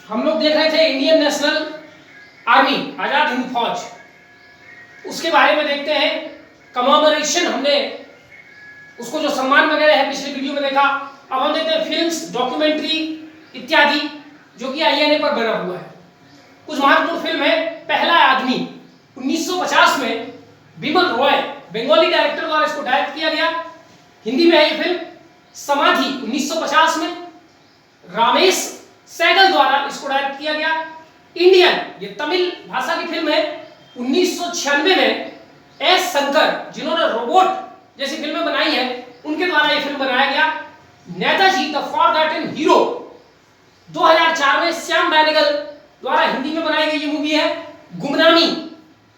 हम लोग देख रहे थे इंडियन नेशनल आर्मी, आजाद हिंद फौज, उसके बारे में देखते हैं। कमेमोरेशन, हमने उसको जो सम्मान वगैरह है पिछले वीडियो में देखा। अब हम देखते हैं फिल्म्स, डॉक्यूमेंट्री इत्यादि जो कि आईएनए पर बना हुआ है। कुछ महत्वपूर्ण फिल्म है। पहला आदमी 1950 में बिमल रॉय, बंगाली डायरेक्टर द्वारा इसको डायरेक्ट किया गया। हिंदी में है ये फिल्म। समाधि 1950 में रामेश सैगल द्वारा इसको डायरेक्ट किया गया। इंडियन, ये तमिल भाषा की फिल्म है। 1996 में एस शंकर, जिन्होंने रोबोट जैसी फिल्में बनाई है, उनके द्वारा ये फिल्म बनाया गया। नेताजी द फॉरगॉटन हीरो 2004 में श्याम बेनेगल द्वारा हिंदी में बनाई गई ये मूवी है। गुमनामी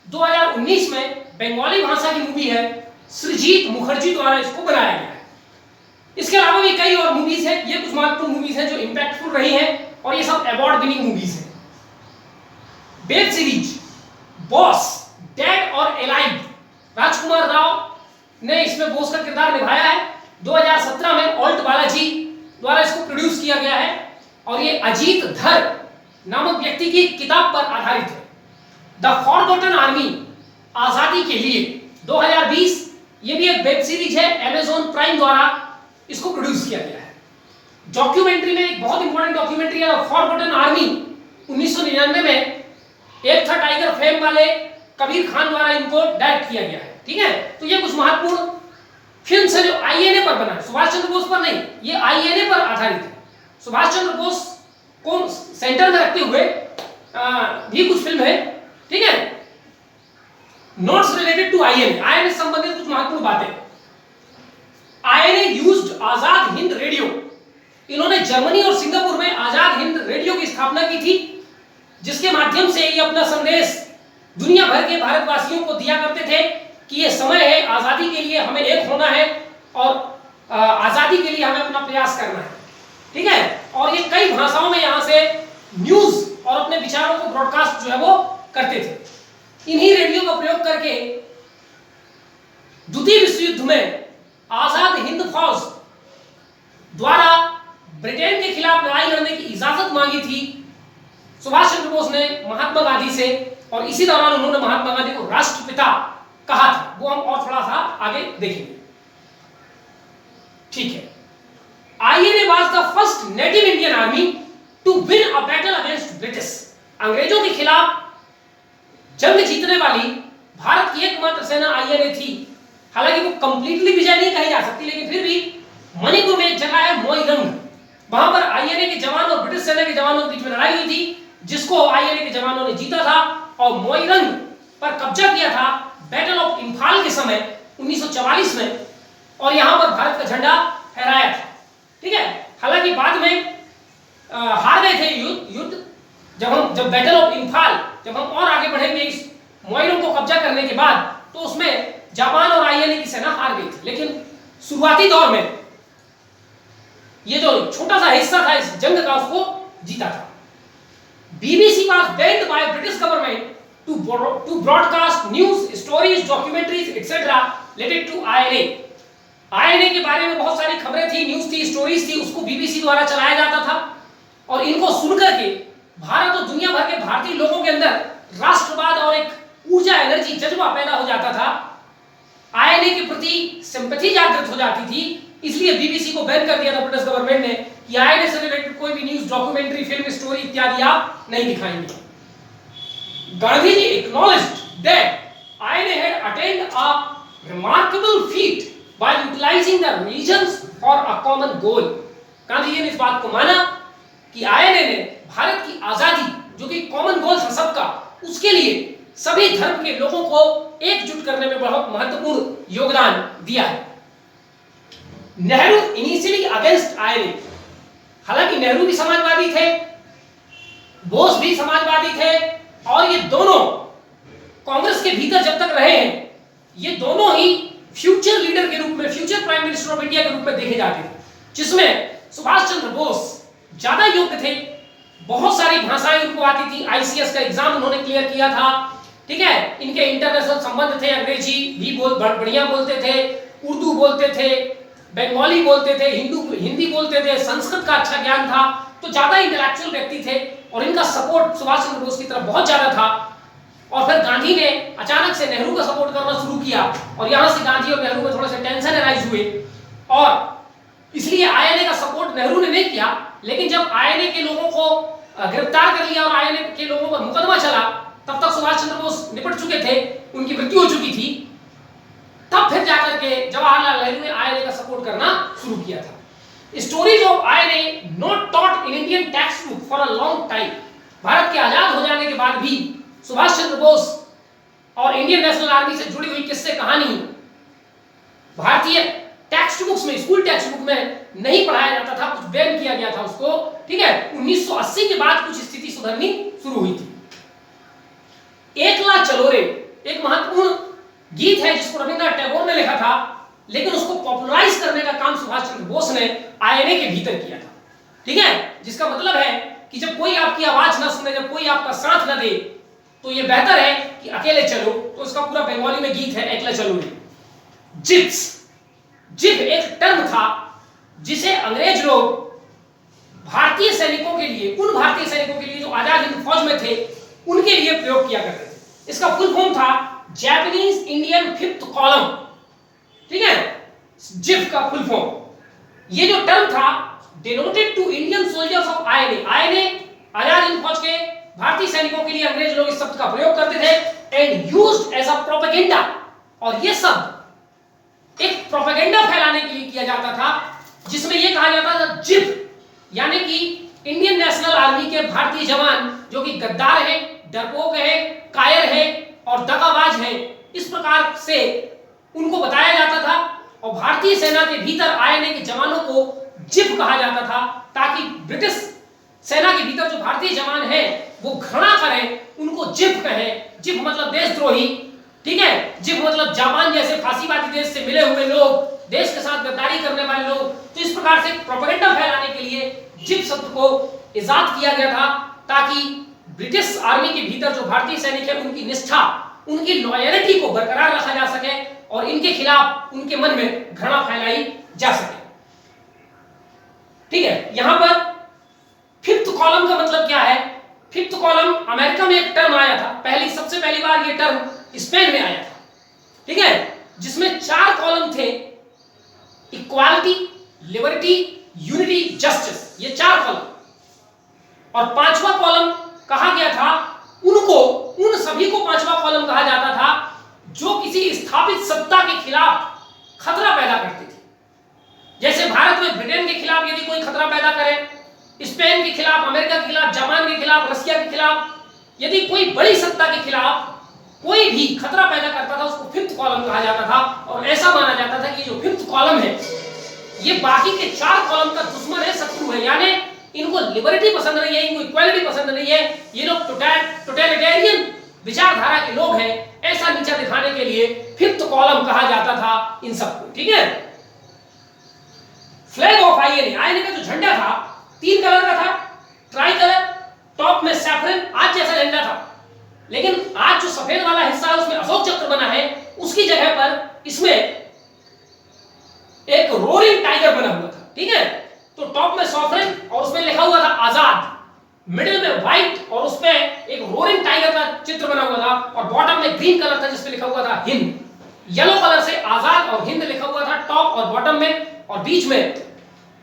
2019 में बंगाली भाषा की मूवी है। सृजीत मुखर्जी द्वारा इसको बनाया गया है। इसके अलावा भी कई और मूवीज हैं। ये कुछ महत्वपूर्ण मूवीज हैं जो इंपैक्टफुल रही हैं और ये सब अवार्ड विनिंग मूवीज हैं। वेब सीरीज बॉस, डेड और एलाइव, राजकुमार राव ने इसमें बॉस का किरदार निभाया है। 2017 में ऑल्ट बालाजी द्वारा इसको प्रोड्यूस किया गया है और ये अजीत धर नामक व्यक्ति की किताब पर आधारित है। द फॉरगॉटन आर्मी, आजादी के लिए 2020, ये भी एक वेब सीरीज है। अमेज़न प्राइम द्वारा इसको प्रोड्यूस किया गया है। डॉक्यूमेंट्री में एक बहुत इंपॉर्टेंट डॉक्यूमेंट्री है द फॉरगॉटन आर्मी। 1999 में एक था टाइगर फेम वाले कबीर खान द्वारा इनको डायरेक्ट किया गया है। ठीक है, तो ये कुछ महत्वपूर्ण फिल्म है जो आईएनए पर बना है, सुभाष चंद्र बोस पर नहीं, ये आईएनए पर आधारित है। सुभाष चंद्र बोस को सेंटर में रखते हुए भी कुछ फिल्म है। ठीक है, notes related to INA, INA से संबंधित कुछ महत्वपूर्ण बातें। INA used Azad Hind radio, इन्होंने जर्मनी और सिंगापुर में आजाद हिंद रेडियो की स्थापना की थी, जिसके माध्यम से ये अपना संदेश दुनिया भर के भारतवासियों को दिया करते थे कि ये समय है आजादी के लिए, हमें एक होना है और आजादी के लिए हमें अपना प्रयास करना है। ठीक है, और ये कई भाषाओं में यहां से न्यूज और अपने विचारों को ब्रॉडकास्ट जो है वो करते थे। इन्हीं रेडियो का प्रयोग करके द्वितीय विश्व युद्ध में आजाद हिंद फौज द्वारा ब्रिटेन के खिलाफ लड़ाई लड़ने की इजाजत मांगी थी सुभाष चंद्र बोस ने महात्मा गांधी से, और इसी दौरान उन्होंने महात्मा गांधी को राष्ट्रपिता कहा था। वो हम और थोड़ा सा आगे देखेंगे। ठीक है, INA was the first native Indian army to win a battle against British, अंग्रेजों के खिलाफ जंग जीतने वाली भारत की एकमात्र सेना आईएनए थी। हालांकि वो कंप्लीटली विजय नहीं कही जा सकती, लेकिन फिर भी मणिपुर में एक जगह है मोइरंग, वहां पर आईएनए के जवान और ब्रिटिश सेना के जवानों के बीच में लड़ाई हुई थी, जिसको आईएनए के जवानों ने जीता था और मोइरंग पर कब्जा किया था बैटल ऑफ इंफाल के समय 1944 में, और यहां पर भारत का झंडा फहराया था। ठीक है, हालांकि बाद में हार गए थे युद्ध। जब बैटल ऑफ इंफाल, जब हम और आगे बढ़ेंगे इस मोइरंग को कब्जा करने के बाद, तो उसमें जापान और आईएनए की सेना हार गई थी। लेकिन शुरुआती दौर में ये जो छोटा सा हिस्सा था इस जंग का, उसको जीता था। BBC was banned by British government to broadcast news, stories, documentaries, etc. related to INA. INA के बारे में बहुत सारी खबरें थी, न्यूज थी, स्टोरीज थी, उसको BBC द्वारा चलाया जाता था और इनको सुनकर के भारत और दुनिया भर के भारतीय लोगों के अंदर राष्ट्रवाद और एक ऊर्जा, एनर्जी, जज्बा पैदा हो जाता था। INA के प्रति सिंपैथी जागृत हो जाती थी, इसलिए BBC को बैन कर दिया था ब्रिटिश गवर्नमेंट ने कि आईएनए से रिलेटेड कोई भी न्यूज, डॉक्यूमेंट्री, फिल्म, स्टोरी इत्यादि आप नहीं दिखाएंगे। Gandhi ji acknowledged that INA had attained a remarkable feat by utilizing the religions for a common goal. Gandhi ji ने इस बात को माना कि आईएनए ने भारत की आजादी, जो कि कॉमन गोल था सबका, उसके लिए सभी धर्म के लोगों को एकजुट करने में बहुत महत्वपूर्ण योगदान दिया है। नेहरू इनिशियली अगेंस्ट आईएनए, हालांकि नेहरू भी समाजवादी थे, बोस भी समाजवादी थे, और ये दोनों कांग्रेस के भीतर जब तक रहे हैं, ये दोनों ही फ्यूचर लीडर के रूप में, future prime minister of India के रूप में देखे जाते थे, जिसमें सुभाष चंद्र बोस ज्यादा योग्य थे। बहुत सारी भाषाएं उनको आती थी, आईसीएस का एग्जाम उन्होंने क्लियर किया था। ठीक है, इनके इंटरनेशनल संबंध थे, अंग्रेजी भी बढ़िया बोलते थे, उर्दू बोलते थे, बंगाली बोलते थे, हिंदी बोलते थे, संस्कृत का अच्छा ज्ञान था, तो ज्यादा इंटेलेक्चुअल व्यक्ति थे। और इनका सपोर्ट सुभाष चंद्र बोस की तरफ बहुत ज्यादा था। और फिर गांधी ने अचानक से नेहरू का सपोर्ट करना शुरू किया और यहां से गांधी और नेहरू में थोड़े से टेंशन अराइज हुए और इसलिए आईएनए का सपोर्ट नेहरू ने नहीं किया। लेकिन जब आईएनए के लोगों को गिरफ्तार कर लिया और आईएनए के लोगों पर मुकदमा चला, तब तक सुभाष चंद्र बोस निपट चुके थे, उनकी मृत्यु हो चुकी थी। तब फिर जाकर के जवाहरलाल नेहरू ने आईएनए का सपोर्ट करना शुरू किया था। Stories of INA not taught in Indian text book for a long time. Bharat के आजाद हो जाने के बाद भी सुभाष चंद्र बोस और इंडियन नेशनल आर्मी से जुड़ी हुई किस्से कहानी भारतीय टेक्स्ट बुक्स में, स्कूल टेक्स्ट बुक में नहीं पढ़ाया जाता था, कुछ बैन किया गया था उसको। ठीक है, 1980 के बाद कुछ स्थिति सुधरनी शुरू हुई थी। एकला चलो रे एक महत्वपूर्ण गीत है जिसको रविंद्रनाथ टैगोर ने लिखा था, लेकिन उसको पॉपुलराइज करने का काम सुभाष चंद्र बोस ने आईएनए के भीतर किया था। ठीक है, जिसका मतलब है कि जब कोई आपकी आवाज ना सुने, जब कोई आपका साथ ना दे, तो ये बेहतर है कि अकेले चलो। तो उसका पूरा बंगाली में गीत है एकला चलो रे। जिप्स, जिप एक टर्म था जिसे अंग्रेज लोग भारतीय सैनिकों के लिए, उन भारतीय सैनिकों के लिए जो आजाद हिंद फौज में थे, उनके लिए प्रयोग किया करते थे। इसका फुल फॉर्म था जापानीज इंडियन फिफ्थ कॉलम। ठीक है, जिप का फुल फॉर्म। ये जो टर्म था denoted to Indian soldiers of INA. INA Azad Hind Fauj के भारतीय सैनिकों के लिए अंग्रेज लोग इस शब्द का प्रयोग करते थे and used as a propaganda. और ये शब्द एक प्रोपेगेंडा फैलाने के लिए किया जाता था, जिसमें यह कहा जाता था जिप यानी कि इंडियन नेशनल आर्मी के भारतीय जवान जो कि गद्दार हैं, डरपोक हैं, कायर हैं और दगाबाज हैं, इस प्रकार से उनको बताया जाता था। और भारतीय सेना के भीतर आईएनए के जवानों को जिप कहा जाता था, ताकि ब्रिटिश सेना के भीतर जो भारतीय जवान हैं वो घृणा करें, उनको जिप कहें। जिप मतलब देशद्रोही। ठीक है, जिप मतलब जापान जैसे फांसीवादी देश से मिले हुए लोग, देश के साथ गद्दारी करने वाले लोग। तो इस प्रकार से प्रोपेगेंडा फैलाने के लिए जिप शब्द को इजाद किया गया था, ताकि ब्रिटिश आर्मी के भीतर जो भारतीय सैनिक है उनकी निष्ठा, उनकी लॉयल्टी को बरकरार रखा जा सके और इनके खिलाफ उनके मन में घृणा फैलाई जा सके। ठीक है, यहां पर फिफ्थ कॉलम का मतलब क्या है? फिफ्थ कॉलम अमेरिका में एक टर्म आया था, सबसे पहली बार ये टर्म स्पेन में आया था। ठीक है, जिसमें 4 कॉलम थे, इक्वालिटी, लिबर्टी, यूनिटी, जस्टिस, ये 4 कॉलम। और 5वां कॉलम कहा गया था उनको, उन सभी को 5वां कॉलम कहा जाता था जो किसी स्थापित सत्ता के खिलाफ खतरा पैदा करते थे। जैसे भारत में ब्रिटेन के खिलाफ यदि कोई खतरा पैदा करे, स्पेन के खिलाफ, अमेरिका के खिलाफ, जापान के खिलाफ, रशिया के खिलाफ, यदि कोई बड़ी सत्ता के खिलाफ कोई भी खतरा पैदा करता था, उसको फिफ्थ कॉलम कहा जाता था। और ऐसा माना जाता था कि जो फिफ्थ कॉलम है ये बाकी के 4 कॉलम का दुश्मन है, शत्रु है। यानी इनको लिबर्टी पसंद नहीं है, इनको इक्वालिटी पसंद नहीं है, ये लोग टोटलिटेरियन विचारधारा के लोग हैं, ऐसा नीचा दिखाने के लिए फिफ्थ कॉलम कहा जाता था इन सबको। ठीक है, फ्लैग ऑफ आईएनए, आईएनए का जो झंडा था 3 कलर का था, ट्राई कलर, टॉप में सैफरन, आज जैसा झंडा था। लेकिन आज जो सफेद वाला हिस्सा है उसमें अशोक चक्र बना है, उसकी जगह पर इसमें एक रोरिंग टाइगर बना हुआ था। ठीक है, तो टॉप में सॉफ्रेन और उसमें लिखा हुआ था आजाद, मिडिल में व्हाइट और उसमें एक रोरिंग टाइगर का चित्र बना हुआ था, और बॉटम में ग्रीन कलर था जिसमें लिखा हुआ था हिंद। येलो कलर से आजाद और हिंद लिखा हुआ था टॉप और बॉटम में, और बीच में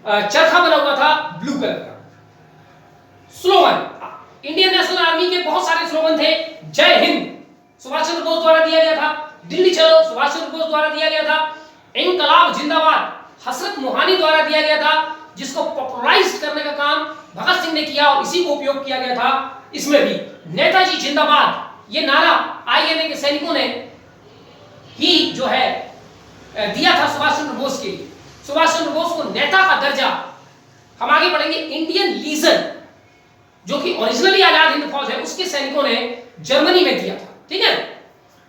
चरखा बना हुआ था ब्लू कलर का। स्लोगन, इंडियन नेशनल आर्मी के बहुत सारे स्लोगन थे। जय हिंद सुभाष चंद्र बोस द्वारा दिया गया था, दिल्ली चलो सुभाष चंद्र बोस द्वारा दिया गया था, इनकलाब जिंदाबाद हसरत मोहानी द्वारा दिया गया था, जिसको पॉपुलराइज करने का काम भगत सिंह ने किया और इसी को उपयोग किया गया था। इसमें भी नेताजी जिंदाबाद ये नारा आईएनए के सैनिकों ने ही जो है दिया था सुभाष चंद्र बोस के लिए। सुभाष चंद्र बोस को नेता का दर्जा, हम आगे बढ़ेंगे, इंडियन लीजन जो कि ओरिजिनली आजाद हिंद फौज है उसके सैनिकों ने जर्मनी में दिया था। ठीक है,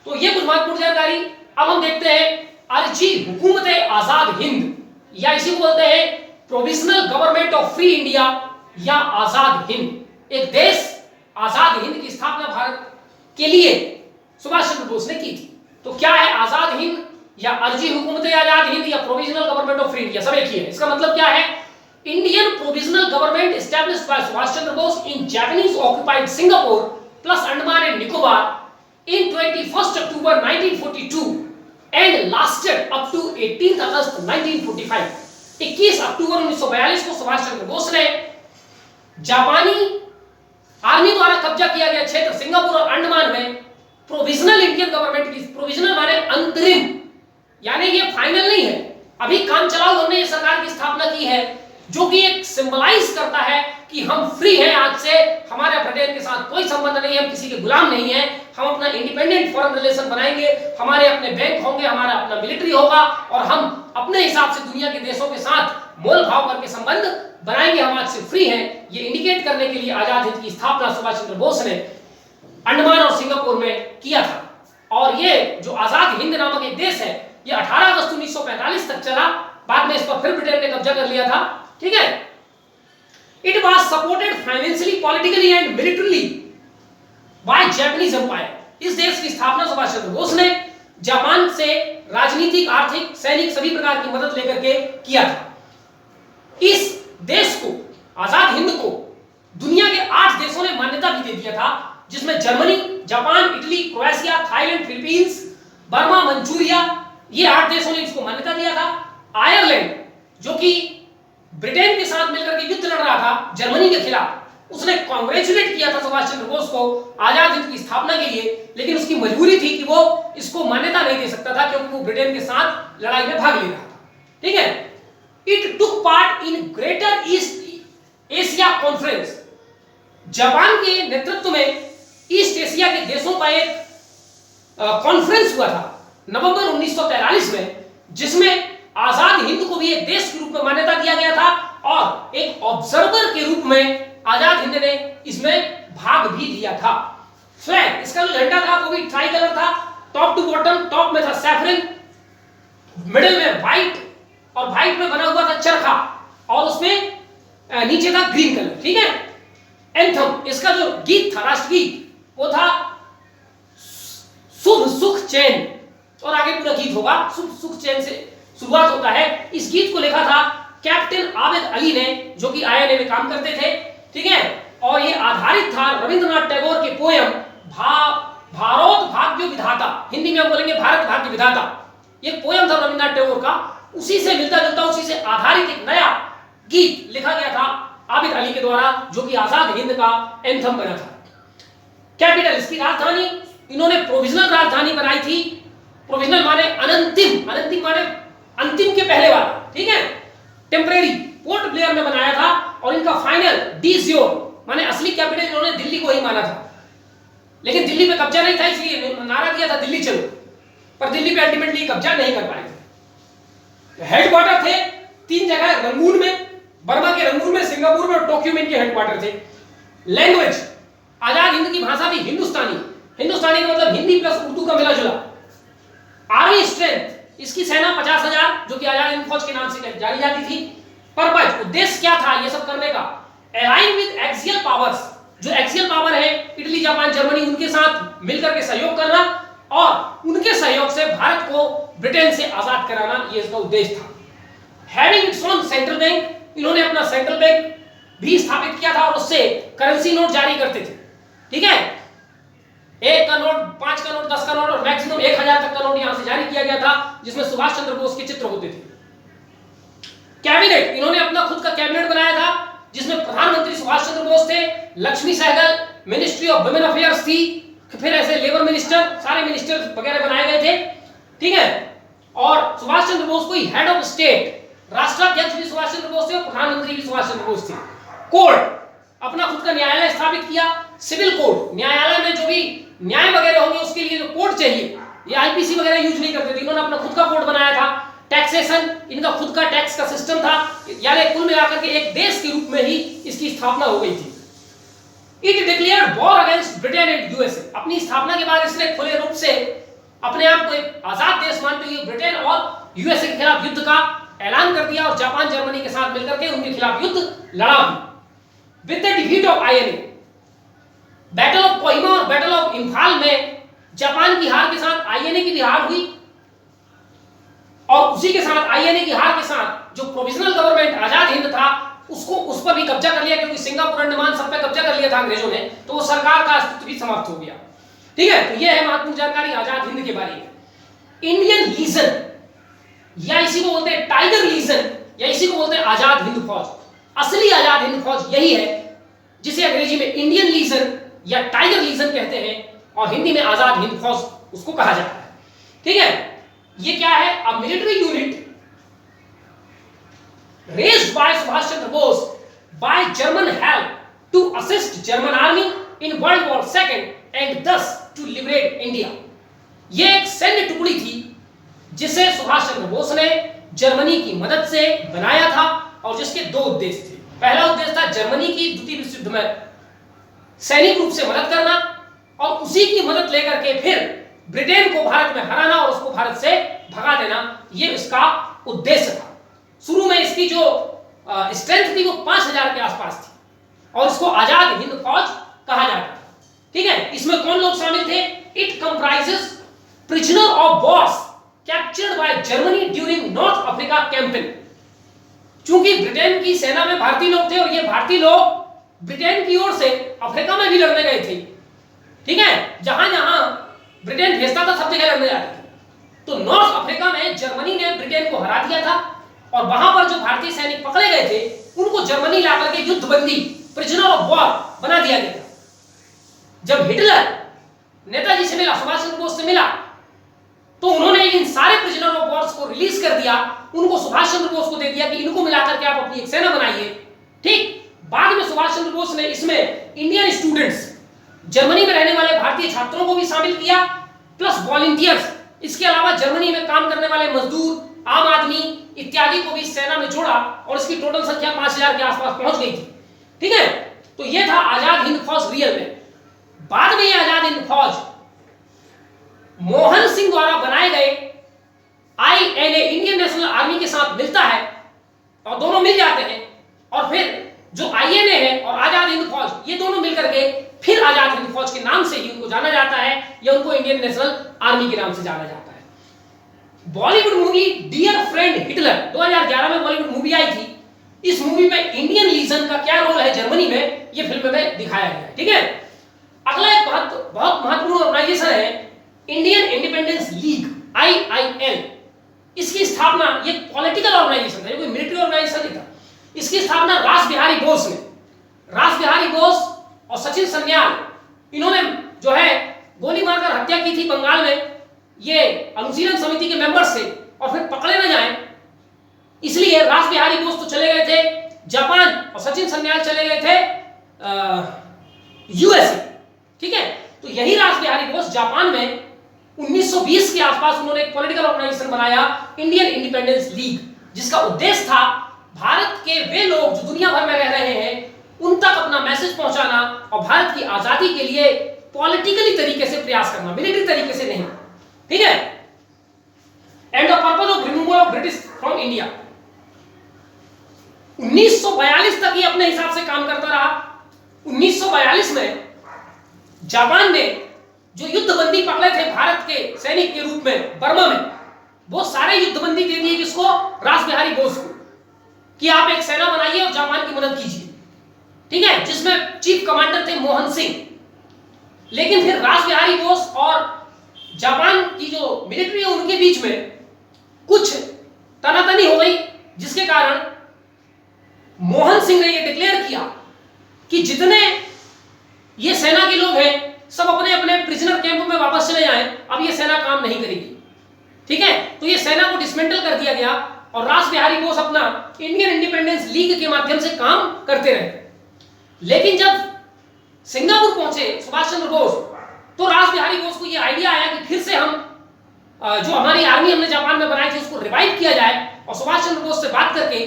तो ये कुछ महत्वपूर्ण जानकारी। अब हम देखते हैं अर्जी हुकूमत आजाद हिंद, या इसी को बोलते हैं provisional government of free India या आजाद हिंद। एक देश आजाद हिंद की स्थापना भारत के लिए सुभाष चंद्र बोस ने की थी। तो क्या है आजाद हिंद या अर्जी हुकूमत आजाद हिंद या provisional government of free India? सब एक ही है। इसका मतलब क्या है? Indian provisional government established by Subhash Chandra Bose in Japanese occupied Singapore plus Andaman and Nicobar in 21st October 1942 and lasted up to 18th August 1945. 21 अक्टूबर 1942 को सुभाष चंद्र बोस ने जापानी आर्मी द्वारा कब्जा किया गया क्षेत्र सिंगापुर और अंडमान में प्रोविजनल इंडियन गवर्नमेंट की, प्रोविजनल माने अंतरिम, यानी ये फाइनल नहीं है, अभी काम चलाओ हमने ये सरकार की स्थापना की है, जो कि एक सिंबलाइज करता है कि हम फ्री हैं, आज से हमारे ब्रिटेन के साथ कोई संबंध नहीं है, हम किसी के गुलाम नहीं है, हम अपना इंडिपेंडेंट फॉरेन रिलेशन बनाएंगे, हमारे अपने बैंक होंगे, हमारा अपना मिलिट्री होगा और हम अपने हिसाब से दुनिया के देशों के साथ मोल भाव करके संबंध बनाएंगे, हम आज से फ्री हैं। ये इंडिकेट करने के लिए आजाद हिंद की स्थापना सुभाष चंद्र बोस ने अंडमान और सिंगापुर में किया था। और ये जो आजाद हिंद नामक एक देश है, ये 18 अगस्त 1945 तक चला, बाद में इस पर फिर ब्रिटेन ने कब्जा कर लिया था, ठीक है। It was supported financially, politically and militarily by Japanese empire. इस देश की स्थापना सुभाष चंद्र बोस ने जापान से राजनीतिक, आर्थिक, सैनिक सभी प्रकार की मदद लेकर के किया था। इस देश को, आजाद हिंद को दुनिया के 8 देशों ने मान्यता भी दे दिया था, जिसमें Germany, Japan, Italy, Croatia, Thailand, Philippines, Burma, Manchuria, ये 8 देशों ने इसको मान्यता दिया था। आयरलैंड, जो कि ब्रिटेन के साथ मिलकर के युद्ध लड़ रहा था जर्मनी के खिलाफ, उसने कांग्रेचुलेट किया था सुभाष चंद्र बोस को आजाद हिंद की स्थापना के लिए, लेकिन उसकी मजबूरी थी कि वो इसको मान्यता नहीं दे सकता था क्योंकि वो ब्रिटेन के साथ लड़ाई में भाग ले रहा था, ठीक है। It took part in greater east Asia conference. Japan के नेतृत्व में ईस्ट एशिया के देशों का एक कॉन्फ्रेंस हुआ था नवंबर 1943 में, जिसमें आजाद हिंद को भी एक देश के रूप में मान्यता दिया गया था और एक ऑब्जर्वर के रूप में आजाद हिंद ने इसमें भाग भी लिया था। फ्लैग, इसका जो झंडा था वो भी ट्राई कलर था, टॉप टू बॉटम, टॉप में था सैफरन, मिडिल में व्हाइट और व्हाइट में बना हुआ था चरखा और उसमें नीचे था ग्रीन कलर, ठीक है। एंथम, इसका जो गीत था, राष्ट्रगीत, वो था शुभ सुख चैन, और आगे पूरा गीत होगा, शुभ सुख चैन से शुरुआत होता है। इस गीत को लिखा था कैप्टन आबिद अली ने, जो कि आईएनए में काम करते थे, ठीक है। और ये आधारित था रविंद्रनाथ टैगोर के पोयम भारत भाग्य विधाता, हिंदी में हम बोलेंगे भारत भाग्य विधाता। ये पोयम था रविंद्रनाथ टैगोर का, उसी से मिलता जुलता, उसी से आधारित एक नया गीत लिखा गया था आबिद अली के द्वारा, जो कि आजाद हिंद का एंथम बना था। कैपिटल, इसकी राजधानी, इन्होंने प्रोविजनल राजधानी बनाई थी। प्रोविजनल माने अनंतिम, अनंतिम माने अंतिम के पहले वाला, ठीक है। टेम्परेरी पोर्ट ब्लेयर में बनाया था और इनका फाइनल डीजियोर माने असली कैपिटल इन्होंने दिल्ली को ही माना था, लेकिन दिल्ली पे कब्जा नहीं था, इसलिए नारा दिया था दिल्ली चलो, पर दिल्ली पे अल्टीमेटली कब्जा नहीं कर पाए। हेडक्वार्टर थे 3 जगह, रंगून में, बर्मा के रंगून में, सिंगापुर में और टोक्यो में इनके हेडक्वार्टर थे। लैंग्वेज, आजाद हिंद की भाषा थी हिंदुस्तानी, हिंदुस्तानी का मतलब हिंदी प्लस उर्दू का मिला जुला। आर्मी स्ट्रेंथ, इसकी सेना 50,000 जो कि आजाद हिंद फौज के नाम से जानी जाती थी। पर्पज, उद्देश्य क्या था ये सब करने का? अलाइन विद एक्सियल पावर्स, जो एक्सियल पावर है इटली, जापान, जर्मनी, उनके साथ मिलकर के सहयोग करना और उनके सहयोग से भारत को ब्रिटेन से आजाद कराना, ये इसका उद्देश्य था। Having its own central bank, इन्होंने अपना सेंट्रल बैंक भी स्थापित किया था और उससे करेंसी नोट जारी करते थे, ठीक है। 1 का नोट, 5 का नोट, 10 का नोट और मैक्सिमम 1000 तक का नोट यहां से जारी किया गया था, जिसमें सुभाष चंद्र बोस के चित्र होते थे। कैबिनेट, इन्होंने अपना खुद का कैबिनेट बनाया था, जिसमें प्रधानमंत्री सुभाष चंद्र बोस थे, Lakshmi Sahgal, ministry of women affairs थी, फिर ऐसे लेबर मिनिस्टर, सारे मिनिस्टर वगैरह बनाए गए थे, ठीक है। और सुभाष चंद्र बोस को ही हेड ऑफ स्टेट, राष्ट्राध्यक्ष भी सुभाष चंद्र बोस थे और प्रधानमंत्री भी सुभाष चंद्र बोस थे। कोर्ट, अपना खुद का न्यायालय स्थापित किया, सिविल कोर्ट, न्यायालय में जो भी न्याय वगैरह होंगे उसके लिए जो कोर्ट चाहिए, ये आईपीसी वगैरह यूज नहीं करते थे, इन्होंने अपना खुद का कोर्ट बनाया था। टैक्सेशन, इनका खुद का टैक्स का सिस्टम था, यानी कुल मिलाकर के एक देश के रूप में ही इसकी स्थापना हो गई थी। It declared war against Britain and USA, अपनी स्थापना के बाद इसने खुले रूप से अपने आप को एक आजाद देश मानते हुए ब्रिटेन और यूएसए के खिलाफ युद्ध का ऐलान कर दिया और जापान, जर्मनी के साथ मिलकर के उनके खिलाफ युद्ध लड़ा भी। With the defeat of INA, battle of Kohima और बैटल ऑफ इंफाल में जापान की हार के साथ आईएनए की भी हार हुई और उसी के साथ आईएनए की हार के साथ जो प्रोविजनल गवर्नमेंट आजाद हिंद था उसको उस पर भी कब्जा कर लिया, क्योंकि सिंगापुर अंडमान सब पे कब्जा कर लिया था अंग्रेजों ने, तो वो सरकार का अस्तित्व भी समाप्त हो गया। ठीक है, तो ये है महत्वपूर्ण जानकारी आजाद हिंद के बारे में। इंडियन लीजन या इसी को बोलते हैं टाइगर लीजन या इसी को बोलते हैं आजाद हिंद फौज। असली आजाद हिंद फौज यही है जिसे अंग्रेजी में इंडियन लीजन या टाइगर लीजन कहते हैं और हिंदी में आजाद हिंद फौज उसको कहा जाता है। ठीक है, ये क्या है? A military unit raised by Subhash Chandra Bose by German help to assist German army in World War II and thus to liberate India। ये एक सैन्य टुकड़ी थी जिसे सुभाष चंद्र बोस ने जर्मनी की मदद से बनाया था और जिसके दो उद्देश्य थे। पहला उद्देश्य था जर्मनी की द्वितीय विश्व युद्ध में सैनिक रूप से मदद करना और उसी की मदद लेकर के फिर ब्रिटेन को भारत में हराना और उसको भारत से भगा देना, ये इसका उद्देश्य था। शुरू में इसकी जो स्ट्रेंथ थी वो 5000 के आसपास थी और इसको आजाद हिंद फौज कहा जाता था। ठीक है, इसमें कौन लोग शामिल थे? It comprises prisoner of Wars captured by Germany during north Africa campaign. चूंकि ब्रिटेन की सेना में भारतीय लोग थे और ये भारतीय लोग ब्रिटेन की ओर से अफ्रीका में भी लड़ने गए थे। ठीक है, जहां जहां ब्रिटेन भेजता था सब जगह लड़ने जाते थे। तो नॉर्थ अफ्रीका में जर्मनी ने ब्रिटेन को हरा दिया था और वहां पर जो भारतीय सैनिक पकड़े गए थे उनको जर्मनी लाकर के युद्धबंदी प्रिजनर ऑफ वॉर बना दिया गया था। जब हिटलर नेताजी से मिला, सुभाष चंद्र बोस से मिला, तो उन्होंने इन सारे प्रिजनर ऑफ वॉर्स को रिलीज कर दिया, उनको सुभाष चंद्र बोस को दे दिया कि इनको मिलाकर के आप अपनी एक सेना बनाइए। ठीक, बाद में सुभाष चंद्र बोस ने इसमें इंडियन स्टूडेंट्स, जर्मनी में रहने वाले भारतीय छात्रों को भी शामिल किया, प्लस वॉलंटियर्स, इसके अलावा जर्मनी में काम करने वाले मजदूर, आम आदमी इत्यादि को भी सेना में जोड़ा और इसकी टोटल संख्या 5000 के आसपास पहुंच गई थी। ठीक है, तो यह था आजाद हिंद फौज रियल में। बाद में यह आजाद हिंद फौज मोहन सिंह द्वारा बनाए गए आईएनए इंडियन नेशनल आर्मी के साथ मिलता है और दोनों मिल जाते हैं और फिर जो आईएनए है और आजाद हिंद फौज ये दोनों मिलकर के फिर आजाद हिंद फौज के नाम से ही उनको जाना जाता है या उनको इंडियन नेशनल आर्मी के नाम से जाना जाता है। Bollywood movie dear friend Hitler 2011 में बॉलीवुड मूवी आई थी। इस मूवी में इंडियन लीजन का क्या रोल है जर्मनी में, ये फिल्म में दिखाया गया है। ठीक है, अगला एक बहुत महत्वपूर्ण ऑर्गेनाइजेशन है इंडियन इंडिपेंडेंस लीग आईआईएल। इसकी स्थापना, ये पॉलिटिकल ऑर्गेनाइजेशन है, कोई मिलिट्री ऑर्गेनाइजेशन नहीं था। इसकी स्थापना रास बिहारी बोस ने, रास बिहारी बोस और सचिन सन्याल, इन्होंने जो है गोली मारकर हत्या की थी बंगाल में। ये अनुशीलन समिति के मेंबर्स थे और फिर पकड़े न जाएं इसलिए रास बिहारी बोस तो चले गए थे जापान और सचिन सन्याल चले गए थे यूएसए। ठीक है, तो यही रास बिहारी बोस जापान में 1920 के आसपास उन्होंने एक पॉलिटिकल ऑर्गेनाइजेशन बनाया इंडियन इंडिपेंडेंस लीग, जिसका उद्देश्य था भारत के वे लोग जो दुनिया भर में रह रहे हैं उन तक अपना मैसेज पहुंचाना और भारत की आजादी के लिए पॉलिटिकली तरीके से प्रयास करना, मिलिट्री तरीके से नहीं। ठीक है, and the purpose of removal of British from India. 1942 तक ये अपने हिसाब से काम करता रहा। 1942 में जापान ने जो युद्धबंदी पकड़े थे भारत के सैनिक के रूप में बर्मा में, वो सारे युद्धबंदी दे दिए किसको? रास बिहारी बोस को, कि आप एक सेना बनाइए और जापान की मदद कीजिए। ठीक है, जिसमें चीफ कमांडर थे मोहन सिंह। लेकिन फिर रास बिहारी बोस और जापान की जो मिलिट्री है उनके बीच में कुछ तनातनी हो गई, जिसके कारण मोहन सिंह ने यह डिक्लेयर किया कि जितने ये सेना के लोग हैं सब अपने अपने प्रिजनर कैंप में वापस चले जाएं, अब ये सेना काम नहीं करेगी। ठीक है, तो ये सेना को डिसमेंटल कर दिया गया और रास बिहारी बोस अपना इंडियन इंडिपेंडेंस लीग के माध्यम से काम करते रहे। लेकिन जब सिंगापुर पहुंचे सुभाष चंद्र बोस, तो रास बिहारी बोस को यह आइडिया आया कि फिर से हम जो हमारी आर्मी हमने जापान में बनाई थी उसको रिवाइव किया जाए। और सुभाष चंद्र बोस से बात करके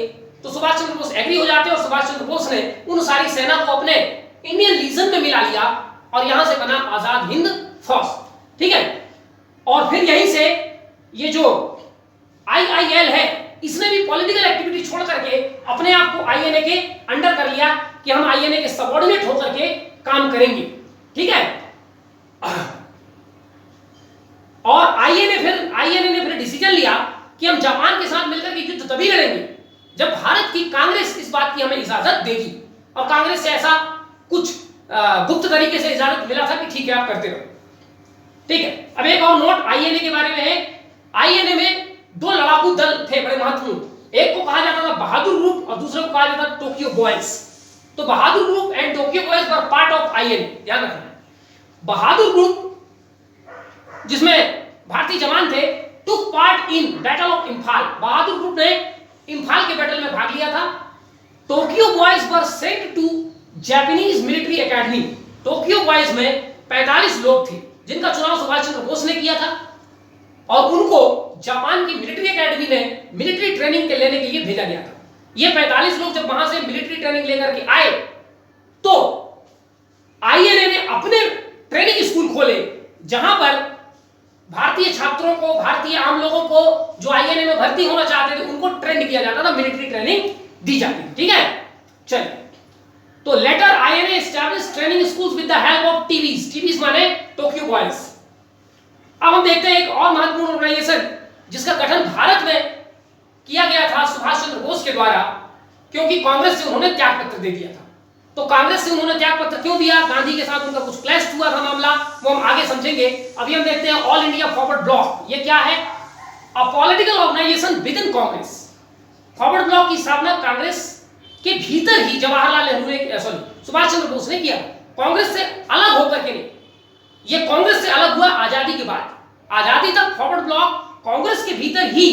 तो सुभाष चंद्र बोस एग्री हो जाते हैं और सुभाष चंद्र बोस ने उन सारी सेना को अपने इंडियन लीजन में मिला लिया और यहां से बना आजाद हिंद फौज। ठीक है, और फिर यहीं से ये जो आईआईएल है इसने भी पॉलिटिकल एक्टिविटी छोड़ करके अपने आप को आईएनए के अंडर कर लिया कि हम आईएनए के सबऑर्डिनेट होकर के काम करेंगे। ठीक है, और आईएनए ने फिर डिसीजन लिया कि हम जापान के साथ मिलकर के युद्ध तभी लड़ेंगे जब भारत की कांग्रेस इस बात की हमें इजाजत देगी, और कांग्रेस से ऐसा कुछ गुप्त तरीके से इजाजत मिला था कि ठीक है आप करते रहो। ठीक है, अब एक और नोट आईएनए के बारे में है। आईएनए में दो लड़ाकू दल थे बड़े महत्वपूर्ण, एक को कहा जाता था बहादुर ग्रुप और दूसरे को कहा जाता था टोक्यो बॉयज। तो Bahadur group and Tokyo boys were part of INA, ध्यान रखना। बहादुर ग्रुप जिसमें भारतीय जवान थे took part in battle of Imphal, Bahadur group ने इंफाल के बैटल में भाग लिया था। Tokyo boys were sent to Japanese military academy, Tokyo boys में 45 लोग थे जिनका चुनाव सुभाष चंद्र बोस ने किया था, और उनको जापान की मिलिट्री एकेडमी में मिलिट्री ट्रेनिंग के लेने के लिए भेजा गया था। ये 45 लोग जब वहां से मिलिट्री ट्रेनिंग लेकर के आए तो आईएनए ने अपने ट्रेनिंग स्कूल खोले जहां पर भारतीय छात्रों को, भारतीय आम लोगों को जो आईएनए में भर्ती होना चाहते थे उनको ट्रेंड किया जाता था, मिलिट्री ट्रेनिंग दी जाती थी। ठीक है, चलिए, तो later INA establish training schools with the help of TVs, TVs माने टोक्यो बॉयज। अब हम देखते हैं एक और महत्वपूर्ण ऑर्गेनाइजेशन जिसका गठन भारत में किया गया था सुभाष चंद्र बोस के द्वारा, क्योंकि कांग्रेस से उन्होंने त्याग पत्र दे दिया था। तो कांग्रेस से उन्होंने त्याग पत्र क्यों दिया, गांधी के साथ उनका कुछ क्लैश हुआ था मामला, वो हम आगे समझेंगे। अभी हम देखते हैं ऑल इंडिया फॉरवर्ड ब्लॉक, ये क्या है? A political organisation with in Congress. Forward block की स्थापना कांग्रेस के भीतर ही जवाहरलाल नेहरू ने, सॉरी, सुभाष चंद्र बोस ने किया, कांग्रेस से अलग होकर के नहीं। ये कांग्रेस से अलग हुआ आजादी के बाद। आजादी तक फॉरवर्ड ब्लॉक कांग्रेस के भीतर ही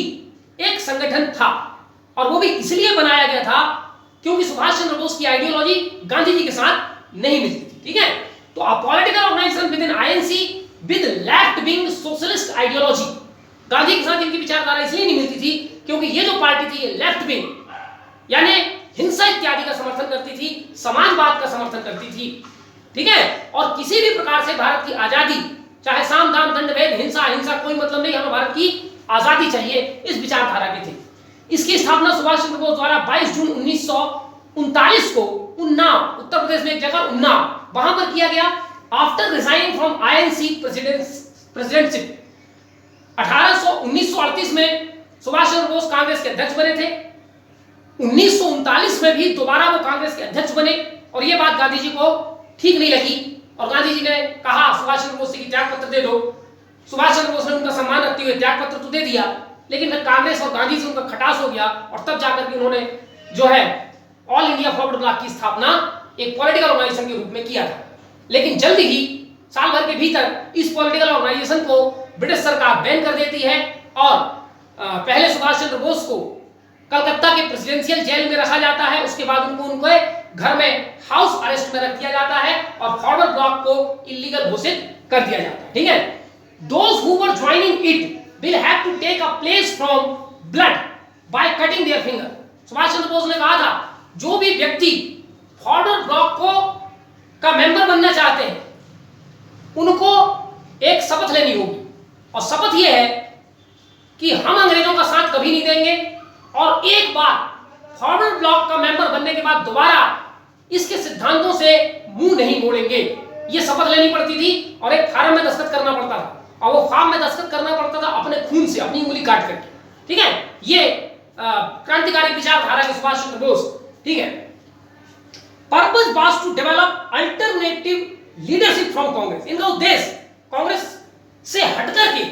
एक संगठन था, और वो भी इसलिए बनाया गया था क्योंकि सुभाष चंद्र बोस की आइडियोलॉजी गांधी जी के साथ नहीं मिलती थी। ठीक है, तो a political organisation with in INC with left wing socialist ideology, Gandhi के साथ इनकी विचारधारा इसलिए नहीं मिलती थी क्योंकि ये जो पार्टी थी ये लेफ्ट विंग यानी हिंसा इत्यादि का समर्थन करती थी, समाजवाद का समर्थन करती थी। ठीक है, और किसी भी प्रकार से भारत की आजादी, चाहे साम दाम दंड भेद हिंसा हिंसा कोई मतलब नहीं, हमें भारत की आजादी चाहिए, इस विचारधारा की थी। इसकी स्थापना सुभाष चंद्र बोस द्वारा 22 जून 1939 को उन्नाव, उत्तर प्रदेश में एक जगह उन्नाव, वहां पर किया गया। After resigning from INC presidentship 1938 में सुभाष चंद्र बोस कांग्रेस के अध्यक्ष बने थे। 1939 में भी दोबारा वो कांग्रेस के अध्यक्ष बने, और ये बात गांधी जी को ठीक नहीं लगी, और गांधी जी ने कहा सुभाष चंद्र बोस की त्याग पत्र दे दो। सुभाष चंद्र बोस ने उनका सम्मान रखते हुए त्याग पत्र तो दे दिया, लेकिन फिर कांग्रेस और गांधी से उनका खटास हो गया, और तब जाकर के उन्होंने जो है ऑल इंडिया फॉरवर्ड ब्लॉक की स्थापना एक पॉलिटिकल ऑर्गेनाइजेशन के रूप में किया था। लेकिन जल्द ही साल भर के भीतर इस पॉलिटिकल ऑर्गेनाइजेशन को ब्रिटिश सरकार बैन कर देती है, और पहले सुभाष चंद्र बोस को कलकत्ता के प्रेसिडेंशियल जेल में रखा जाता है, उसके बाद उनके घर में हाउस अरेस्ट में रख दिया जाता है, और फॉरवर्ड ब्लॉक को इलीगल घोषित कर दिया जाता है। ठीक है, those who were joining it will have to take a place from blood by cutting their finger। Subhash Chandra Bose ने कहा था जो भी व्यक्ति फॉरवर्ड ब्लॉक को का मेंबर बनना चाहते हैं उनको एक शपथ लेनी होगी, और शपथ यह है कि हम अंग्रेजों का साथ कभी नहीं देंगे, और एक बार फॉरवर्ड ब्लॉक का मेंबर बनने के बाद दोबारा इसके सिद्धांतों से मुंह नहीं मोड़ेंगे। ये शपथ लेनी पड़ती थी, और एक फार्म में दस्तखत करना पड़ता था, और वो फॉर्म में दस्तखत करना पड़ता था अपने खून से, अपनी उंगली काट करके। ठीक है, ये क्रांतिकारी विचारधारा के सुभाष चंद्र बोस। ठीक है, purpose was to develop alternative leadership from Congress. इनका उद्देश्य कांग्रेस से हटकर के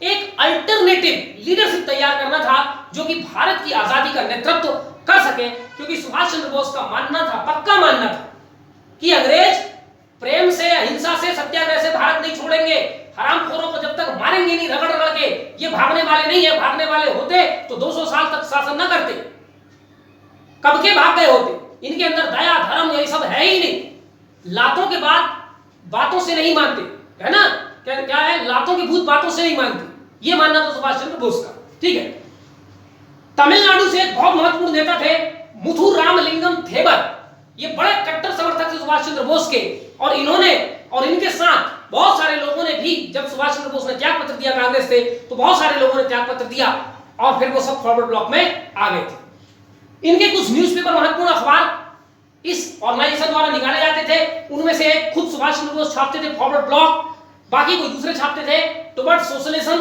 एक अल्टरनेटिव लीडरशिप तैयार करना था जो कि भारत की आजादी का नेतृत्व कर सके, क्योंकि सुभाष चंद्र बोस का मानना था, पक्का मानना था कि अंग्रेज प्रेम से, हिंसा से, सत्याग्रह से भारत नहीं छोड़ेंगे। हरामखोरों को जब तक मारेंगे नहीं रगड़ रगड़ के, ये भागने वाले नहीं है, भागने वाले होते तो 200 साल तक शासन न करते, कब के भाग गए होते। इनके अंदर दया धर्म ये सब है ही नहीं, लातों के बाद बातों से नहीं मानते, है ना, क्या है, लातों की भूत बातों से नहीं मानते, ये मानना था सुभाष चंद्र बोस का। ठीक है, तमिलनाडु से एक बहुत महत्वपूर्ण नेता थे मुथु रामलिंगम थेबर, ये बड़े कट्टर समर्थक थे सुभाष चंद्र बोस के, और इन्होंने और इनके साथ बहुत सारे लोगों ने भी, जब सुभाष चंद्र बोस ने त्याग पत्र दिया कांग्रेस से, तो बहुत सारे लोगों ने त्याग पत्र दिया, और फिर वो सब फॉरवर्ड ब्लॉक में आ गए थे। इनके कुछ न्यूज़पेपर, महत्वपूर्ण अखबार इस ऑर्गेनाइजेशन द्वारा निकाले जाते थे, उनमें से एक खुद सुभाष चंद्र बोस छापते थे, फॉरवर्ड ब्लॉक, बाकी कोई दूसरे छापते थे, टुवर्ड्स सोशलिज्म,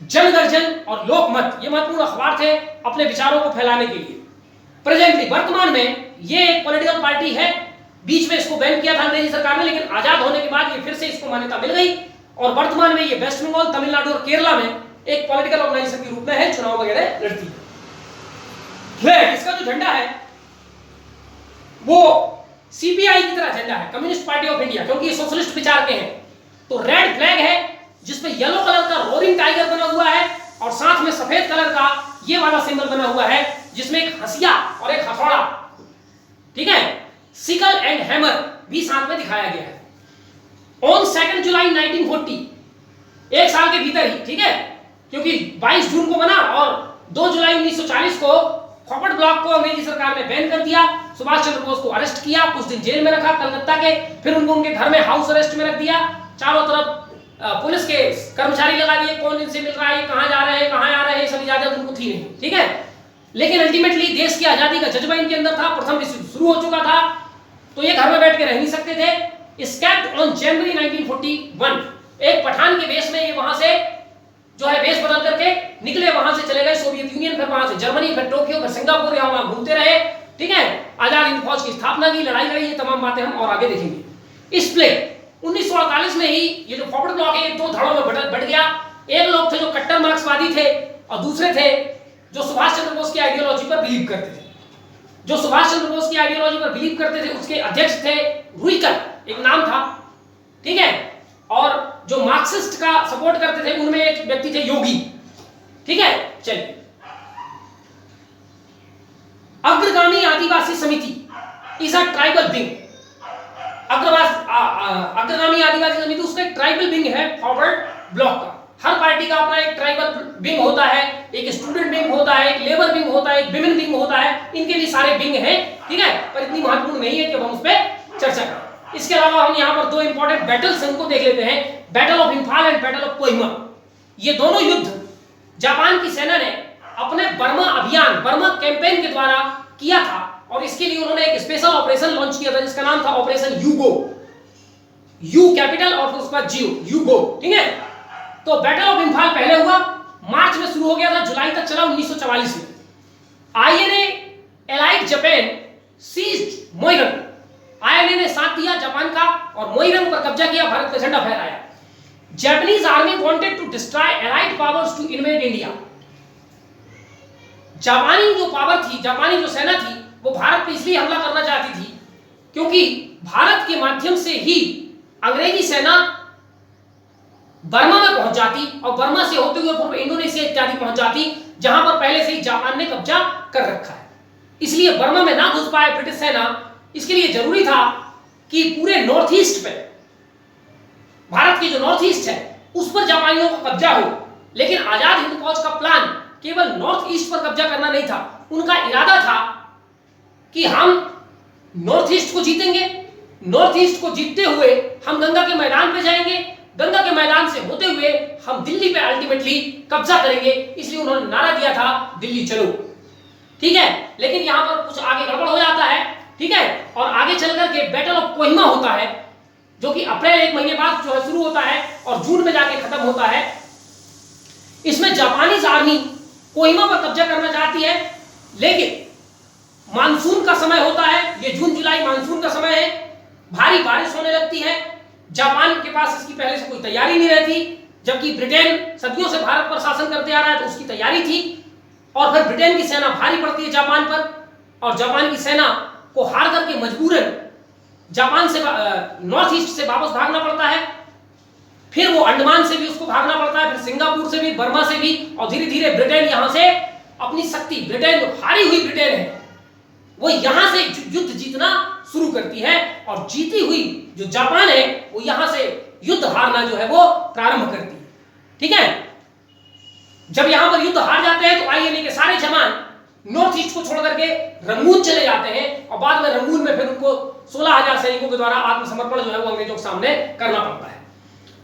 जनगर्जन और लोकमत, ये महत्वपूर्ण अखबार थे अपने विचारों को फैलाने के लिए। प्रेजेंटली वर्तमान में ये एक पॉलिटिकल पार्टी है। बीच में इसको बैन किया था अंग्रेजी सरकार ने, लेकिन आजाद होने के बाद ये फिर से इसको मान्यता मिल गई और वर्तमान में ये वेस्ट बंगाल, तमिलनाडु और केरला में एक पॉलिटिकल ऑर्गेनाइजेशन के रूप में है, चुनाव वगैरह लड़ती है। फ्लैग, इसका जो झंडा है वो सीपीआई की तरह झंडा है, कम्युनिस्ट पार्टी ऑफ इंडिया, क्योंकि ये सोशलिस्ट विचार के हैं। तो रेड फ्लैग है जिसमें येलो कलर का रोरिंग टाइगर बना हुआ है और साथ में सफेद कलर का ये वाला सिंबल बना हुआ है जिसमें एक हंसिया और एक हथौड़ा, ठीक है, सिकल एंड हैमर भी साथ में दिखाया गया है। ऑन 2 जुलाई 1940, एक साल के भीतर ही, ठीक है, क्योंकि 22 जून को बना और 2 जुलाई 1940 को खोपड़ ब्लॉक को अंग्रेजी सरकार ने बैन कर दिया। सुभाष चंद्र बोस को अरेस्ट किया, कुछ दिन जेल में रखा कलकत्ता के, फिर उनको उनके घर में हाउस अरेस्ट में रख दिया। चारों तरफ पुलिस के कर्मचारी लगा दिए, कौन इनसे मिल रहा है, कहां जा रहे हैं, कहां आ रहे हैं, सब इजाजत उनको थी नहीं, ठीक है। लेकिन अल्टीमेटली देश की आजादी का जज्बा इनके अंदर था, प्रथम विश्व शुरू हो चुका था, तो ये घर में बैठ के रह नहीं सकते थे। एस्केप्ड ऑन जनवरी 1941, एक पठान के वेश में ये वहां से जो है वेश बदल करके निकले, वहां से चले गए सोवियत यूनियन, फिर वहां से जर्मनी, फिर टोक्यो, फिर सिंगापुर, यहाँ वहां घूमते रहे, ठीक है। आजाद हिंद फौज की स्थापना की, लड़ाई लड़ी, ये तमाम बातें हम और आगे देखेंगे। इस प्ले 1948 में ही ये जो फॉरवर्ड ब्लॉक है दो धड़ों में बढ़ गया। एक लोग थे जो कट्टर मार्क्सवादी थे और दूसरे थे जो सुभाष चंद्र बोस की आइडियोलॉजी पर बिलीव करते थे। जो सुभाष चंद्र बोस की आइडियोलॉजी पर बिलीव करते थे उसके अध्यक्ष थे रुइकर, एक नाम था, ठीक है, और जो मार्क्सिस्ट का सपोर्ट करते थे उनमें एक व्यक्ति थे योगी, ठीक है। चलिए, अग्रगामी आदिवासी समिति इज अ ट्राइबल विंग। अग्रगामी आदिवासी समिति उसका एक ट्राइबल विंग है फॉरवर्ड ब्लॉक का। हर पार्टी का अपना एक ट्राइबल विंग होता है, एक स्टूडेंट विंग होता है, एक लेबर विंग होता है, एक विमेन विंग होता है, इनके भी सारे विंग हैं, ठीक है, पर इतनी महत्वपूर्ण नहीं है कि हम उस पर चर्चा करें। इसके अलावा हम यहाँ पर दो इंपॉर्टेंट बैटल्स इनको देख लेते हैं, battle of Imphal and battle of Kohima. ये दोनों युद्ध जापान की सेना ने अपने बर्मा अभियान, बर्मा कैंपेन के द्वारा किया था और इसके लिए उन्होंने एक स्पेशल ऑपरेशन लॉन्च किया था जिसका नाम था ऑपरेशन यूगो, यू कैपिटल और उसके बाद जियो, यूगो, ठीक है। तो बैटल ऑफ इम्फाल पहले हुआ, मार्च में शुरू हो गया था, जुलाई तक चला 1944 में। INA allied Japan seized Moirang, INA ने साथ दिया जापान का और मोइरंग पर कब्जा किया, भारत का झंडा फहराया। Japanese army wanted to destroy allied powers to invade India। जापानी जो पावर थी, जापानी जो सेना थी, वो भारत पे इसलिए हमला करना चाहती थी क्योंकि भारत के माध्यम से ही अंग्रेजी सेना बर्मा में पहुंच जाती और बर्मा से होते हुए पूर्व इंडोनेशिया इत्यादि पहुंच जाती, जहां पर पहले से ही जापान ने कब्जा कर रखा है। इसलिए बर्मा में ना घुस पाए ब्रिटिश सेना, इसके लिए जरूरी था कि पूरे नॉर्थ ईस्ट पे, भारत की जो नॉर्थ ईस्ट है उस पर जापानियों का कब्जा हो। लेकिन आजाद हिंद फौज का प्लान केवल नॉर्थ ईस्ट पर कब्जा करना नहीं था, उनका इरादा था कि हम नॉर्थ ईस्ट को जीतेंगे, नॉर्थ ईस्ट को जीतते हुए हम गंगा के मैदान पे जाएंगे, गंगा के मैदान से होते हुए हम दिल्ली पे अल्टीमेटली कब्जा करेंगे। इसलिए उन्होंने नारा दिया था दिल्ली चलो, ठीक है। लेकिन यहां पर कुछ आगे गड़बड़ हो जाता है, ठीक है, और आगे चल करके बैटल ऑफ कोहिमा होता है जो कि अप्रैल एक महीने बाद जो है शुरू होता है और जून में जाके खत्म होता है। इसमें जापानीज आर्मी कोहिमा पर कब्जा करना चाहती है, लेकिन मानसून का समय होता है, ये जून जुलाई मानसून का समय है, भारी बारिश होने लगती है, जापान के पास इसकी पहले से कोई तैयारी नहीं रहती, जबकि ब्रिटेन सदियों से भारत पर शासन करते आ रहा है तो उसकी तैयारी थी। और फिर ब्रिटेन की सेना भारी पड़ती है जापान पर और जापान की सेना को हार करके मजबूरन जापान से नॉर्थ ईस्ट से वापस भागना पड़ता है, फिर वो अंडमान से भी उसको भागना पड़ता है, फिर सिंगापुर से भी, बर्मा से भी, और धीरे धीरे ब्रिटेन यहां से अपनी शक्ति, ब्रिटेन हारी हुई ब्रिटेन है वो यहां से युद्ध जीतना शुरू करती है और जीती हुई जो जापान है वो यहां से युद्ध हारना जो है वो प्रारंभ करती है, ठीक है। जब यहां पर युद्ध हार जाते हैं तो आईएनए के सारे जवान नॉर्थ ईस्ट को छोड़ करके रंगून चले जाते हैं और बाद में रंगून में फिर उनको 16,000 सैनिकों के द्वारा आत्मसमर्पण जो है वो अंग्रेजों के सामने करना पड़ता है,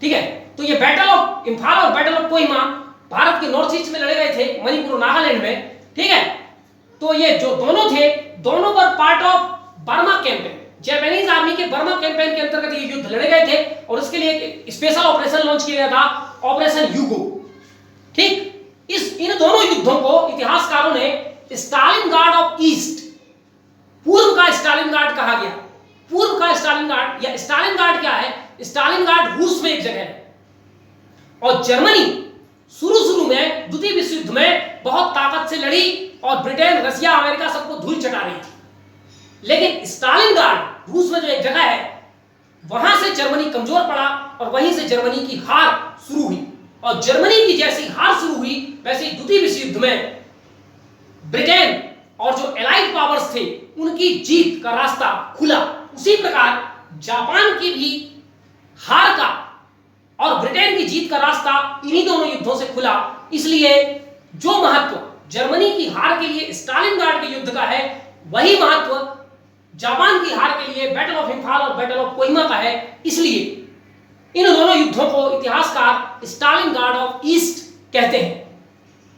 ठीक है। तो ये बैटल ऑफ इम्फाल और बैटल ऑफ कोहिमा भारत के नॉर्थ ईस्ट में लड़े गए थे, मणिपुर और नागालैंड में, ठीक है। तो ये जो दोनों थे, दोनों पर part of Burma campaign, Japanese army के बर्मा कैंपेन के अंतर्गत ये युद्ध लड़े गए थे और उसके लिए एक स्पेशल ऑपरेशन लॉन्च किया गया था, ऑपरेशन यूगो, ठीक। इन दोनों युद्धों को इतिहासकारों ने स्टालिनग्राड ऑफ ईस्ट पूर्व का स्टालिनग्राड कहा गया। पूर्व का स्टालिनग्राड या स्टालिनग्राड क्या है? स्टालिनग्राड रूस में एक जगह है और जर्मनी शुरू में द्वितीय विश्व युद्ध में बहुत ताकत से लड़ी और ब्रिटेन, रसिया, अमेरिका सबको धूल चटा रही थी। लेकिन स्टालिनग्राड रूस में जो एक जगह है वहां से जर्मनी कमजोर पड़ा और वहीं से जर्मनी की हार शुरू हुई। और जर्मनी की जैसी हार शुरू हुई वैसे द्वितीय विश्व युद्ध में ब्रिटेन और जो एलाइड पावर्स थे उनकी जीत का रास्ता खुला। उसी प्रकार जापान की भी हार का और ब्रिटेन की जीत का रास्ता इन्हीं दोनों युद्धों से खुला। इसलिए जो महत्व जर्मनी की हार के लिए स्टालिनग्राड के युद्ध का है वही महत्व जापान की हार के लिए बैटल ऑफ इम्फाल और बैटल ऑफ कोहिमा का है। इसलिए इन दोनों युद्धों को इतिहासकार स्टालिनग्राड ऑफ ईस्ट कहते हैं।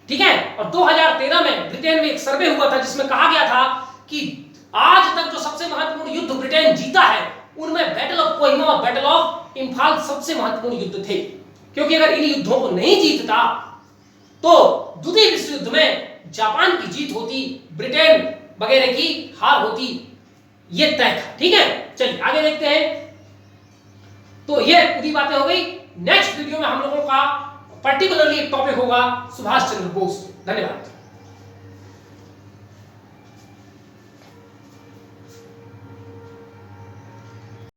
ठीक है। और 2013 में ब्रिटेन में एक सर्वे हुआ था जिसमें कहा गया था कि आज तक जो सबसे महत्वपूर्ण युद्ध ब्रिटेन जीता है उनमें बैटल ऑफ कोहिमा और बैटल ऑफ इम्फाल सबसे महत्वपूर्ण युद्ध थे। क्योंकि अगर इन युद्धों को नहीं जीतता तो द्वितीय विश्व युद्ध में जापान की जीत होती, ब्रिटेन वगैरह की हार होती, ये तय था। ठीक है, चलिए आगे देखते हैं। तो ये पूरी बातें हो गई। नेक्स्ट वीडियो में हम लोगों का पर्टिकुलरली एक टॉपिक होगा सुभाष चंद्र बोस। धन्यवाद।